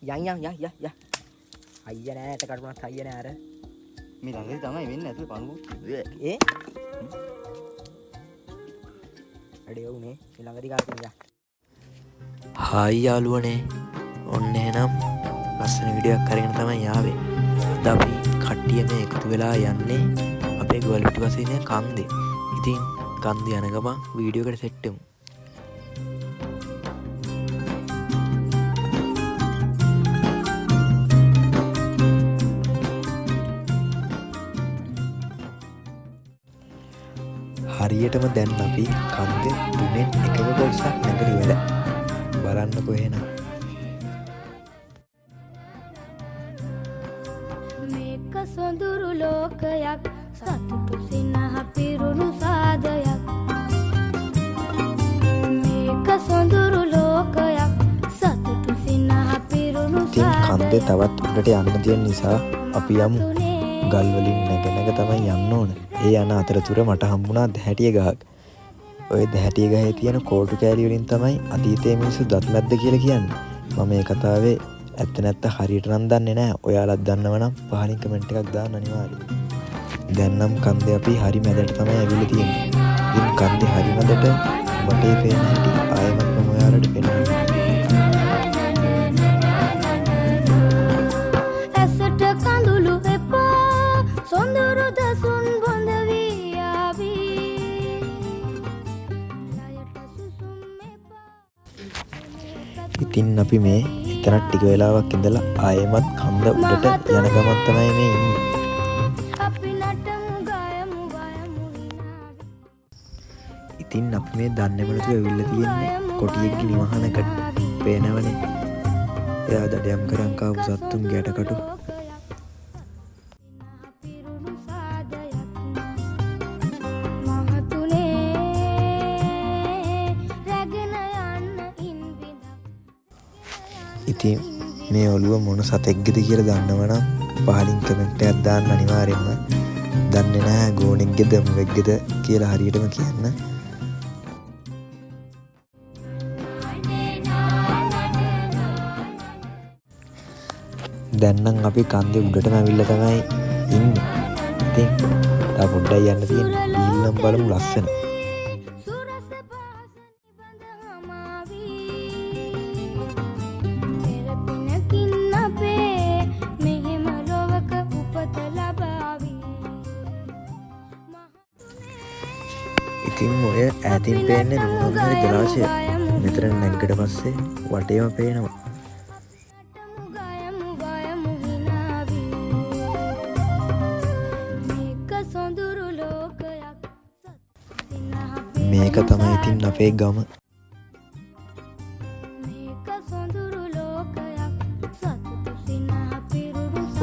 යන් අයිය නෑ ඇට කටුනක් අයිය නෑ අර මේ ළඟදී තමයි වෙන්නේ ඇතුලේ පණුව. ඒ අඩේ උනේ ළඟදී කාටින් යා. හායි යාළුවනේ. ඔන්න එහෙනම් ලස්සන වීඩියෝ එකක් අරගෙන තමයි ආවේ. අද අපි කට්ටියම එකතු වෙලා යන්නේ අපේ ගෙවල් පිටිපස්සේ ඉන්න කන්දේ. ඉතින් කන්දේ යන ගමන් වීඩියෝ එකට සෙට් වෙමු. හරියටම දැන් අපි කන්දේ තුනෙන් එකක කොටසක් නැගලි වෙලා බලන්නකො එහෙනම්. මේක සොඳුරු ලෝකයක් සතුටු සිනහ පිරුණු සාදයක්. මේක සොඳුරු ලෝකයක් සතුටු සිනහ පිරුණු සාදයක්. කන්දේ තවත් උඩට යන්න තියෙන නිසා අපි යමු. ගල් වලින් නැග තමයි යන්න ඕන. ඒ යන අතරතුර මට හම්බුණා දැහැටිය ගහක්. ඔය දැහැටිය ගහේ තියෙන කෝටු කෑලි වලින් තමයි අතීතයේ මිනිස්සු දත් මැද්ද කියලා කියන්නේ. මම මේ කතාවේ ඇත්ත නැත්ත හරියට නම් දන්නේ නැහැ. ඔයාලත් දන්නව නම් පහලින් කමෙන්ට් එකක් දාන්න අනිවාර්යයෙන්. දැන් නම් කන්දේ අපි හරි මැදට තමයි ඇවිල්ලා තියෙන්නේ. ඉතින් කන්දේ හරි මැදට වටේ පේන හැටි ආයෙමත් මම ඔයාලට පෙන්නන්නම්. ඇසට කඳුළු එපා සොඳුරු දසුන් බොඳ වී ආවී. ලයට සුසුම් එපා. ඉතින් අපි මේ එතන ටික වෙලාවක් ඉඳලා ආයෙමත් කන්ද උඩට යන ගමන් තමයි මේ ඉන්නේ. අපි නටමු ගයමු වයමු හිනාවී. ඉතින් අපි මේ දන්නේම නැතුව ඇවිල්ලා තියෙන්නේ කොටියෙක්ගේ නිවහනකට. පේනවනේ. එයා දඩයම් කරන් කාපු සත්තුන්ගේ ඇටකටු. ඉතින් මේ ඔළුව මොන සතෙක්ද කියලා දන්නවනම් පහලින් කමෙන්ට් එකක් දාන්න අනිවාර්යෙන්ම. දන්නේ නැහැ ගෝණෙක්ගේද මොකෙක්ගේද කියලා හරියටම කියන්න. දැන් නම් අපි කන්දේ උඩටම ඇවිල්ලා තමයි ඉන්නේ. ඉතින් තා පොඩ්ඩක් යන්න තියෙන්නේ. ගිහින් බලමු ලස්සන. ඉතින් ඔය ඈතින් පේන්නේ රුණුහුරුගේ ජලාශය. මෙතන නැග්ගට පස්සේ වටේම පේනවා. මේක තමයි ඉතින් අපේ ගම.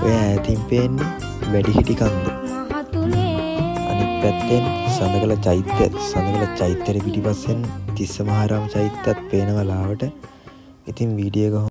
ඔය ඈතින් පේන්නේ වැඩිහිටි කන්ද. අනිත් පැත්තෙන් සඳකල චෛත්‍ය. සඳකල චෛත්‍යෙට පිටිපස්සෙන් තිස්ස මහරාම චෛත්‍යයත් පේනවා ලාවට. ඉතින් වීඩියෝ එක